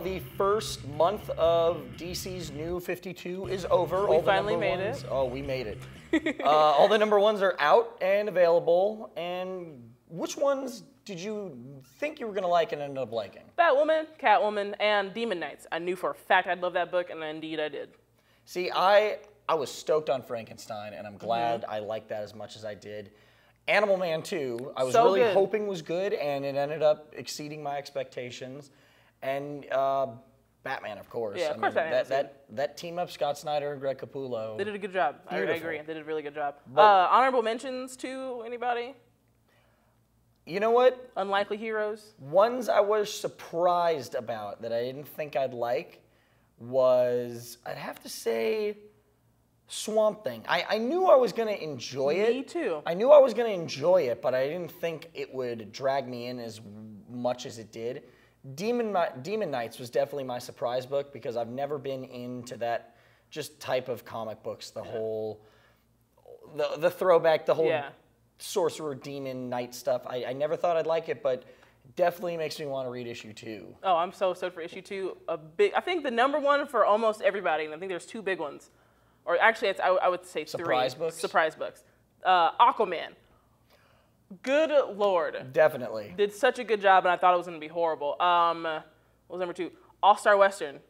the first month of DC's New 52 is over. We finally made it. Oh, we made it. All the number ones are out and available. And which ones did you think you were going to like and ended up liking? Batwoman, Catwoman, and Demon Knights. I knew for a fact I'd love that book, and indeed I did. See, I was stoked on Frankenstein, and I'm glad I liked that as much as I did. Animal Man 2, I was So really good. hoping was good, and it ended up exceeding my expectations. And Batman, of course. Yeah, of course Batman was good. That team up, Scott Snyder and Greg Capullo. They did a good job. I Beautiful. agree. They did a really good job. But- Honorable mentions to anybody? You know what? Unlikely heroes? Ones I was surprised about that I didn't think I'd like was, I'd have to say, Swamp Thing. I knew I was going to enjoy it. Me too. I knew I was going to enjoy it, but I didn't think it would drag me in as much as it did. Demon Knights was definitely my surprise book because I've never been into that just type of comic books. The whole, the throwback, the whole sorcerer, demon, knight stuff. I never thought I'd like it, but definitely makes me want to read issue 2. Oh, I'm so stoked for issue 2. I think the number one for almost everybody, and I think there's 2 big ones. Or actually, I would say 3. Surprise books? Surprise books. Aquaman. Good Lord. Definitely. Did such a good job, and I thought it was going to be horrible. What was number 2? All-Star Western.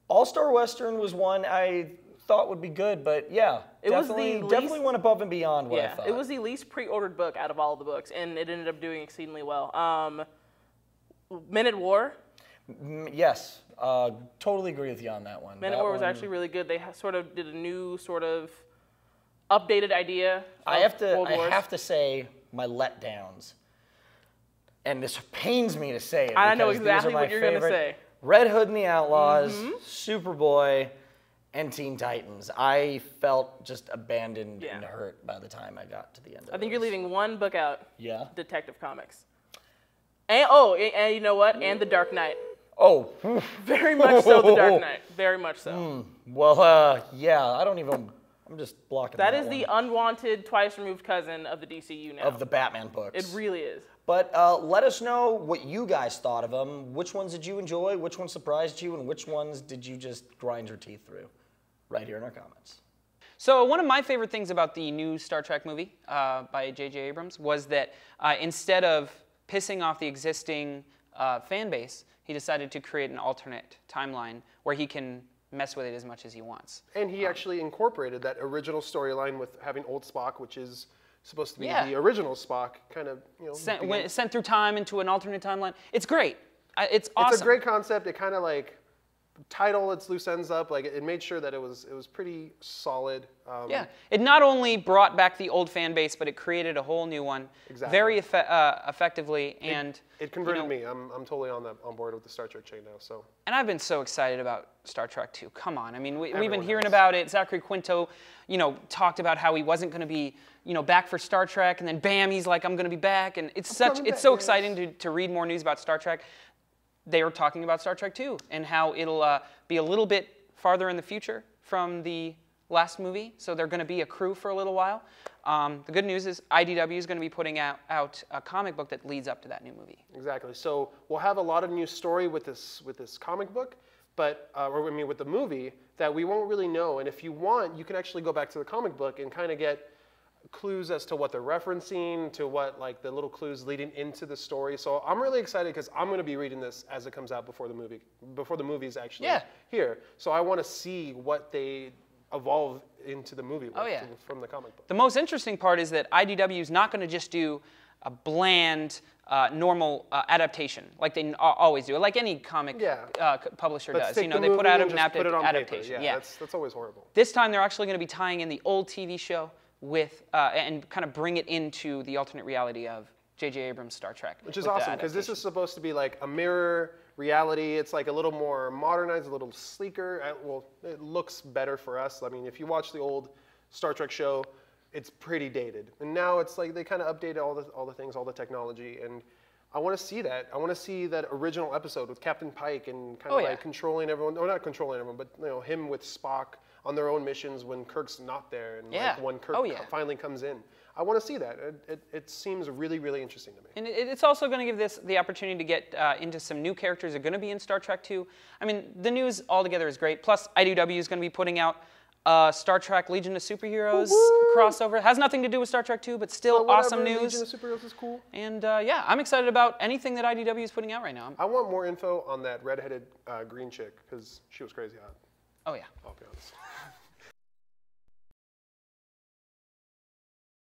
All-Star Western was one I thought would be good, but yeah, It definitely went above and beyond what I thought. It was the least pre-ordered book out of all of the books, and it ended up doing exceedingly well. Men at War. Yes, totally agree with you on that one. Men at War was actually really good. They sort of did a new sort of updated idea of World Wars. I have to say my letdowns, and this pains me to say it. I know because exactly these are my what you're going to favorite. say. Red Hood and the Outlaws, Superboy, and Teen Titans. I felt just abandoned and hurt by the time I got to the end of it. I think you're leaving one book out. Yeah. Detective Comics. And you know what? And The Dark Knight. Oh. Very much so, The Dark Knight. Very much so. Well, yeah, I'm just blocking that That is the unwanted, twice-removed cousin of the DCU now. of the Batman books. It really is. But let us know what you guys thought of them. Which ones did you enjoy? Which ones surprised you? And which ones did you just grind your teeth through? Right here in our comments. So one of my favorite things about the new Star Trek movie by J.J. Abrams was that instead of pissing off the existing fan base, he decided to create an alternate timeline where he can mess with it as much as he wants. And he actually incorporated that original storyline with having old Spock, which is supposed to be the original Spock, kind of, sent through time into an alternate timeline. It's great. It's awesome. It's a great concept. It kind of like tied all its loose ends up. Like it made sure that it was pretty solid. Yeah, it not only brought back the old fan base, but it created a whole new one very effectively. And it converted me. I'm totally on board with the Star Trek chain now. So. And I've been so excited about Star Trek 2. Come on, I mean, we've been hearing about it. Zachary Quinto, talked about how he wasn't going to be, back for Star Trek, and then bam, he's like, I'm going to be back. And it's so exciting to read more news about Star Trek. They were talking about Star Trek 2 and how it'll be a little bit farther in the future from the last movie. So they're going to be a crew for a little while. The good news is IDW is going to be putting out a comic book that leads up to that new movie. Exactly. So we'll have a lot of new story with this comic book, but with the movie that we won't really know. And if you want, you can actually go back to the comic book and kind of get clues as to what they're referencing, to what like the little clues leading into the story. So I'm really excited because I'm going to be reading this as it comes out before the movie's actually here. So I want to see what they evolve into the movie with from the comic book. The most interesting part is that IDW is not going to just do a bland, normal adaptation like they always do, like any comic publisher does. They put out an adaptation. Yeah, that's always horrible. This time they're actually going to be tying in the old TV show with and kind of bring it into the alternate reality of J.J. Abrams' Star Trek. Which is awesome, because this is supposed to be like a mirror reality. It's like a little more modernized, a little sleeker. Well, it looks better for us. I mean, if you watch the old Star Trek show, it's pretty dated. And now it's like they kind of updated all the things, all the technology. And I want to see that. I want to see that original episode with Captain Pike and kind of like controlling everyone. Or not controlling everyone, but him with Spock on their own missions when Kirk's not there, and like when Kirk finally comes in. I want to see that. It seems really, really interesting to me. And it's also going to give this the opportunity to get into some new characters that are going to be in Star Trek 2. I mean, the news altogether is great. Plus, IDW is going to be putting out Star Trek Legion of Superheroes crossover. It has nothing to do with Star Trek 2, but still awesome news. Legion of Superheroes is cool. And yeah, I'm excited about anything that IDW is putting out right now. I want more info on that redheaded green chick, because she was crazy hot. Oh, yeah. I'll be honest.